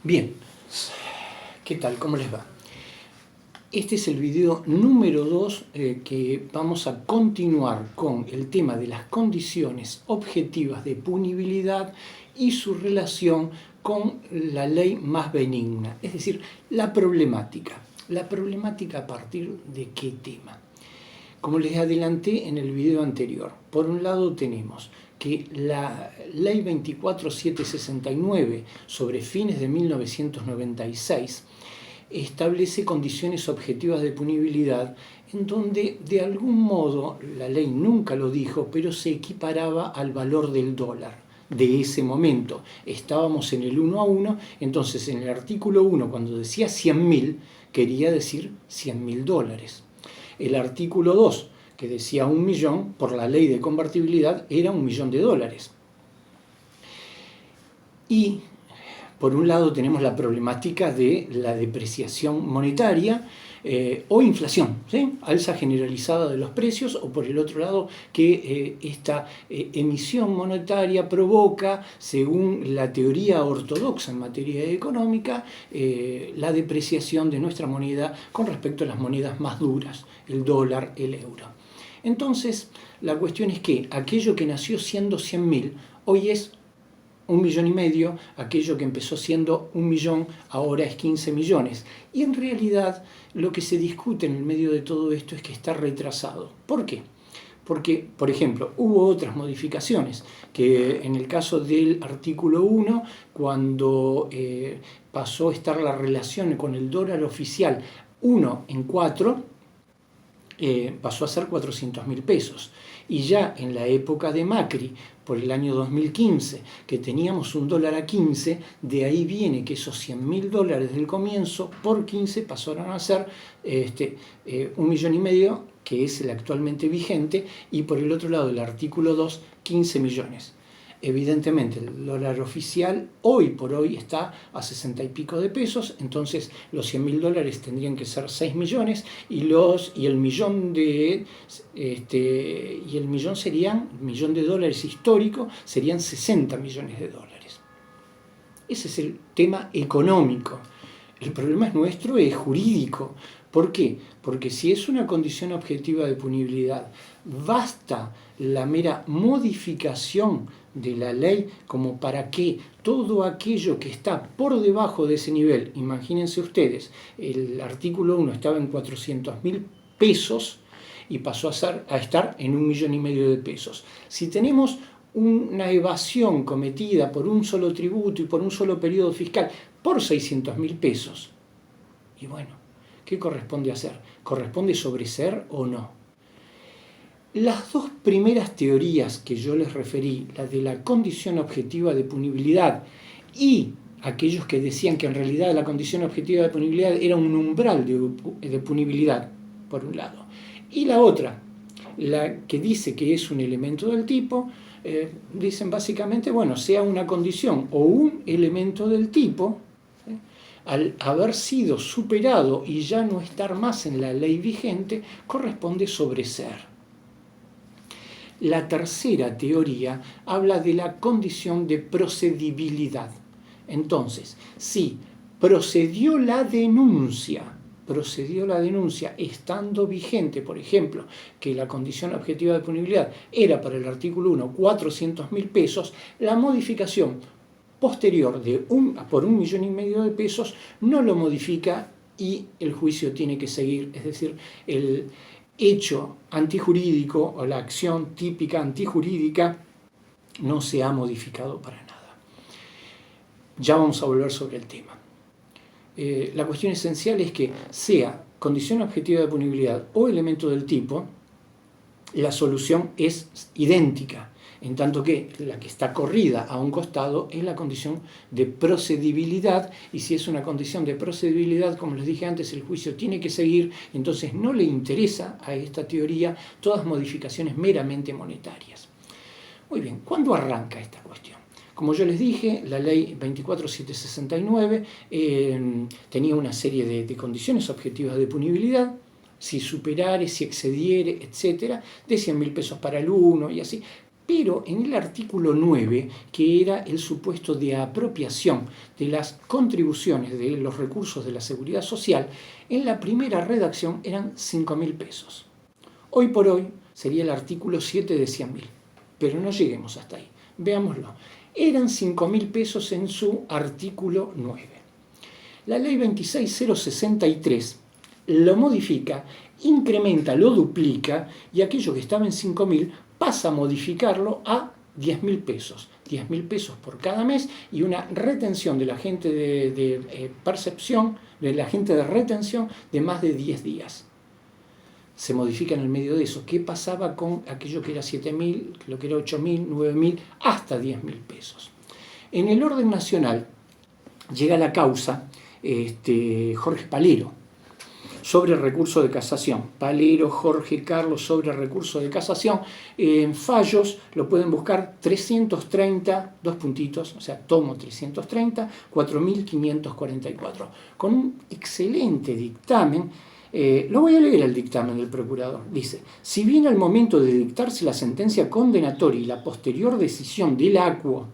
Bien, ¿qué tal? ¿Cómo les va? Este es el video número 2 que vamos a continuar con el tema de las condiciones objetivas de punibilidad y su relación con la ley más benigna, es decir, la problemática. La problemática a partir de qué tema. Como les adelanté en el video anterior, por un lado tenemos que la ley 24769 sobre fines de 1996 establece condiciones objetivas de punibilidad en donde de algún modo, la ley nunca lo dijo, pero se equiparaba al valor del dólar de ese momento. Estábamos en el 1 a 1, entonces en el artículo 1 cuando decía 100.000 quería decir $100.000. El artículo 2 que decía 1.000.000, por la ley de convertibilidad era $1.000.000. Y por un lado tenemos la problemática de la depreciación monetaria o inflación, ¿sí? Alza generalizada de los precios, o por el otro lado que esta emisión monetaria provoca, según la teoría ortodoxa en materia económica, la depreciación de nuestra moneda con respecto a las monedas más duras, el dólar, el euro. Entonces, la cuestión es que aquello que nació siendo 100.000 hoy es 1,5 millones, aquello que empezó siendo 1.000.000 ahora es 15 millones. Y en realidad lo que se discute en el medio de todo esto es que está retrasado. ¿Por qué? Porque, por ejemplo, hubo otras modificaciones, que en el caso del artículo 1, cuando pasó a estar la relación con el dólar oficial 1 en 4, pasó a ser 400.000 pesos. Y ya en la época de Macri, por el año 2015, que teníamos un dólar a 15, de ahí viene que esos $100.000 del comienzo por 15 pasaron a ser 1,5 millones, que es el actualmente vigente, y por el otro lado el artículo 2, 15 millones. Evidentemente el dólar oficial hoy por hoy está a 60 y pico de pesos, entonces los $100.000 tendrían que ser 6 millones y el millón de dólares histórico serían 60 millones de dólares. Ese es el tema económico. El problema nuestro es jurídico. ¿Por qué? Porque si es una condición objetiva de punibilidad, basta la mera modificación de la ley como para que todo aquello que está por debajo de ese nivel, imagínense ustedes, el artículo 1 estaba en 400.000 pesos y pasó a estar en 1,5 millones de pesos. Si tenemos una evasión cometida por un solo tributo y por un solo periodo fiscal por 600.000 pesos, y bueno, ¿qué corresponde hacer? ¿Corresponde sobreseer o no? Las dos primeras teorías que yo les referí, la de la condición objetiva de punibilidad y aquellos que decían que en realidad la condición objetiva de punibilidad era un umbral de punibilidad, por un lado, y la otra, la que dice que es un elemento del tipo, dicen básicamente, bueno, sea una condición o un elemento del tipo, al haber sido superado y ya no estar más en la ley vigente, corresponde sobreseer. La tercera teoría habla de la condición de procedibilidad. Entonces, si procedió la denuncia estando vigente, por ejemplo, que la condición objetiva de punibilidad era para el artículo 1 $400.000 pesos, la modificación posterior por 1,5 millones de pesos no lo modifica y el juicio tiene que seguir, es decir, el hecho antijurídico o la acción típica antijurídica no se ha modificado para nada. Ya vamos a volver sobre el tema. La cuestión esencial es que sea condición objetiva de punibilidad o elemento del tipo, la solución es idéntica, en tanto que la que está corrida a un costado es la condición de procedibilidad, y si es una condición de procedibilidad, como les dije antes, el juicio tiene que seguir, entonces no le interesa a esta teoría todas modificaciones meramente monetarias. Muy bien, ¿cuándo arranca esta cuestión? Como yo les dije, la ley 24769 tenía una serie de condiciones objetivas de punibilidad, si superare, si excediere, etc., de 100.000 pesos para el uno y así. pero en el artículo 9, que era el supuesto de apropiación de las contribuciones de los recursos de la seguridad social, en la primera redacción eran 5.000 pesos. Hoy por hoy sería el artículo 7 de 100.000, pero no lleguemos hasta ahí. Veámoslo. Eran 5.000 pesos en su artículo 9. La ley 26.063 lo modifica, incrementa, lo duplica, y aquello que estaba en 5.000 pasa a modificarlo a 10.000 pesos. 10.000 pesos por cada mes y una retención del agente de percepción, del agente de retención de más de 10 días. Se modifica en el medio de eso. ¿Qué pasaba con aquello que era 7.000, lo que era 8.000, 9.000, hasta 10.000 pesos? En el orden nacional llega la causa Jorge Palero sobre recurso de casación. Palero, Jorge Carlos sobre recurso de casación. En fallos lo pueden buscar 330, dos puntitos, o sea, tomo 330, 4.544. Con un excelente dictamen. Lo voy a leer el dictamen del procurador. Dice: si bien al momento de dictarse la sentencia condenatoria y la posterior decisión del acuo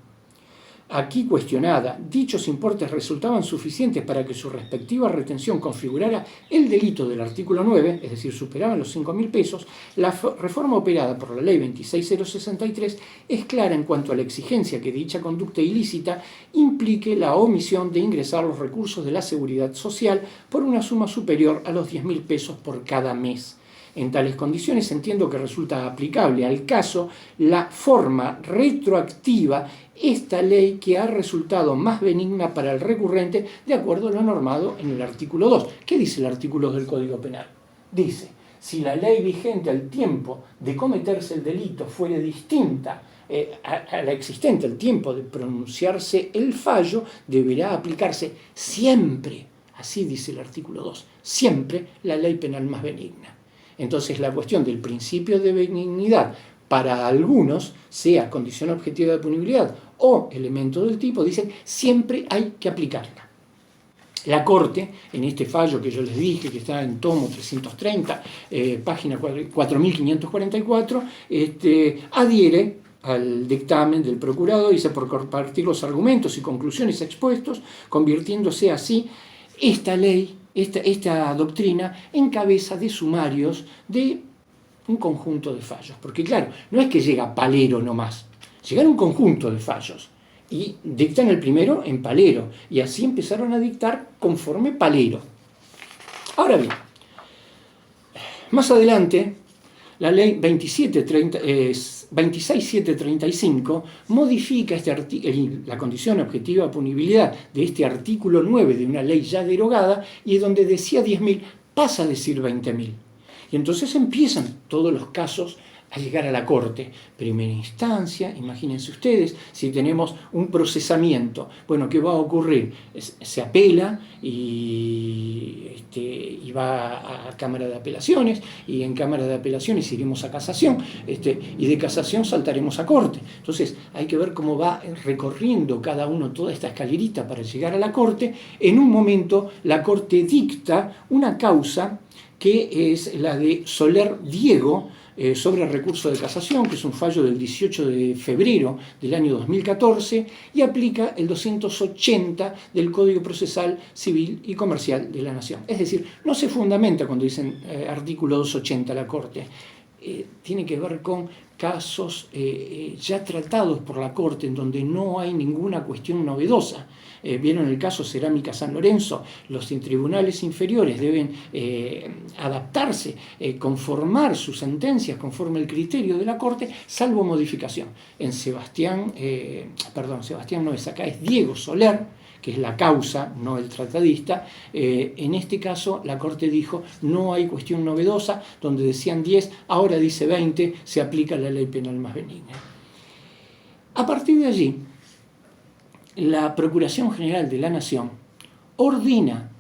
aquí cuestionada, dichos importes resultaban suficientes para que su respectiva retención configurara el delito del artículo 9, es decir, superaban los 5.000 pesos, la reforma operada por la ley 26.063 es clara en cuanto a la exigencia que dicha conducta ilícita implique la omisión de ingresar los recursos de la seguridad social por una suma superior a los 10.000 pesos por cada mes. En tales condiciones entiendo que resulta aplicable al caso la forma retroactiva, esta ley que ha resultado más benigna para el recurrente de acuerdo a lo normado en el artículo 2. ¿Qué dice el artículo 2 del Código Penal? Dice: si la ley vigente al tiempo de cometerse el delito fuere distinta a la existente al tiempo de pronunciarse el fallo, deberá aplicarse siempre, así dice el artículo 2, siempre la ley penal más benigna. Entonces la cuestión del principio de benignidad para algunos, sea condición objetiva de punibilidad o elemento del tipo, dicen siempre hay que aplicarla. La Corte, en este fallo que yo les dije, que está en tomo 330, página 4.544, adhiere al dictamen del procurador, dice, por compartir los argumentos y conclusiones expuestos, convirtiéndose así esta ley, esta doctrina, en cabeza de sumarios de un conjunto de fallos. Porque claro, no es que llega Palero nomás, llegan un conjunto de fallos y dictan el primero en Palero, y así empezaron a dictar conforme Palero. Ahora bien, más adelante, la ley 26.735 modifica la condición objetiva de punibilidad de este artículo 9 de una ley ya derogada, y donde decía 10.000 pasa a decir 20.000. Y entonces empiezan todos los casos a llegar a la Corte. Primera instancia, imagínense ustedes, si tenemos un procesamiento, bueno, ¿qué va a ocurrir? Se apela y va a Cámara de Apelaciones, y en Cámara de Apelaciones iremos a casación, y de casación saltaremos a Corte. Entonces hay que ver cómo va recorriendo cada uno toda esta escalerita para llegar a la Corte. En un momento la Corte dicta una causa que es la de Soler Diego, sobre recurso de casación, que es un fallo del 18 de febrero del año 2014, y aplica el 280 del Código Procesal Civil y Comercial de la Nación. Es decir, no se fundamenta cuando dicen artículo 280 la Corte. Tiene que ver con casos ya tratados por la Corte, en donde no hay ninguna cuestión novedosa. Vieron el caso Cerámica San Lorenzo, los tribunales inferiores deben adaptarse, conformar sus sentencias conforme el criterio de la Corte, salvo modificación. En Sebastián no es acá, es Diego Soler, que es la causa, no el tratadista. En este caso la Corte dijo no hay cuestión novedosa, donde decían 10, ahora dice 20, se aplica la ley penal más benigna. A partir de allí, la Procuración General de la Nación ordena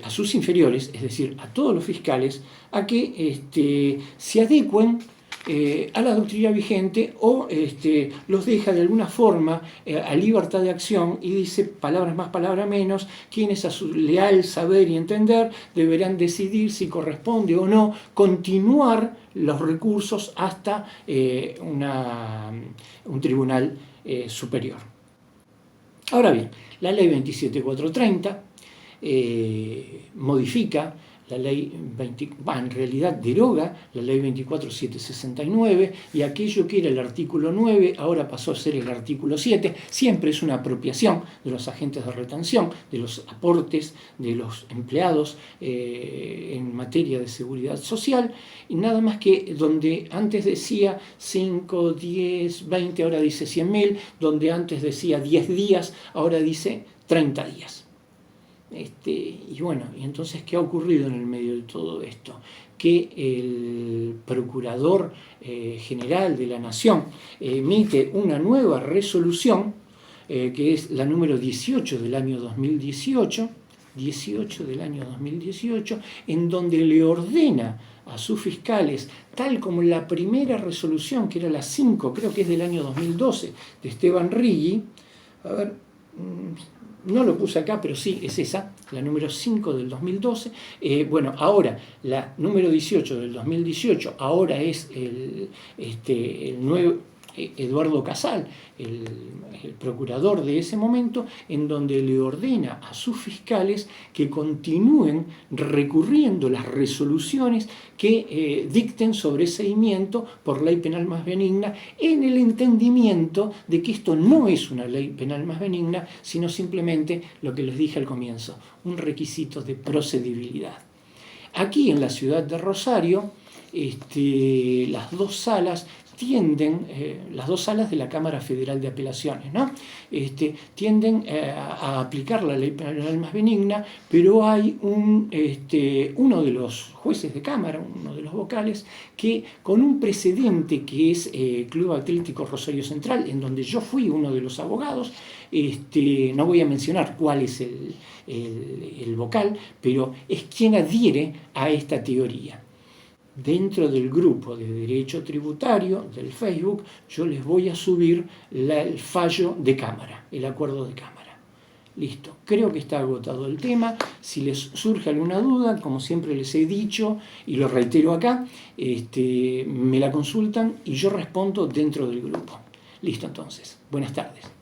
a sus inferiores, es decir, a todos los fiscales, a que se adecuen a la doctrina vigente o los deja de alguna forma a libertad de acción y dice palabras más, palabras menos, quienes a su leal saber y entender deberán decidir si corresponde o no continuar los recursos hasta un tribunal superior. Ahora bien, la ley 27430 modifica la ley en realidad deroga la ley 24769 y aquello que era el artículo 9 ahora pasó a ser el artículo 7. Siempre es una apropiación de los agentes de retención, de los aportes de los empleados en materia de seguridad social, y nada más que donde antes decía 5, 10, 20, ahora dice 100.000, donde antes decía 10 días, ahora dice 30 días. Y bueno, y entonces, ¿qué ha ocurrido en el medio de todo esto? Que el Procurador General de la Nación emite una nueva resolución, que es la número 18 del año 2018, en donde le ordena a sus fiscales, tal como la primera resolución, que era la 5, creo que es del año 2012, de Esteban Riggi, a ver, no lo puse acá, pero sí, es esa, la número 5 del 2012. Bueno, ahora, la número 18 del 2018, ahora es el nuevo Eduardo Casal, el procurador de ese momento, en donde le ordena a sus fiscales que continúen recurriendo las resoluciones que dicten sobreseimiento por ley penal más benigna, en el entendimiento de que esto no es una ley penal más benigna, sino simplemente lo que les dije al comienzo, un requisito de procedibilidad. Aquí en la ciudad de Rosario, las dos salas tienden, las dos salas de la Cámara Federal de Apelaciones, ¿no? Tienden a aplicar la ley penal más benigna, pero hay uno de los jueces de Cámara, uno de los vocales, que con un precedente que es Club Atlético Rosario Central, en donde yo fui uno de los abogados, no voy a mencionar cuál es el vocal, pero es quien adhiere a esta teoría. Dentro del grupo de Derecho Tributario del Facebook, yo les voy a subir el fallo de Cámara, el acuerdo de Cámara. Listo, creo que está agotado el tema. Si les surge alguna duda, como siempre les he dicho y lo reitero acá, me la consultan y yo respondo dentro del grupo. Listo, entonces, buenas tardes.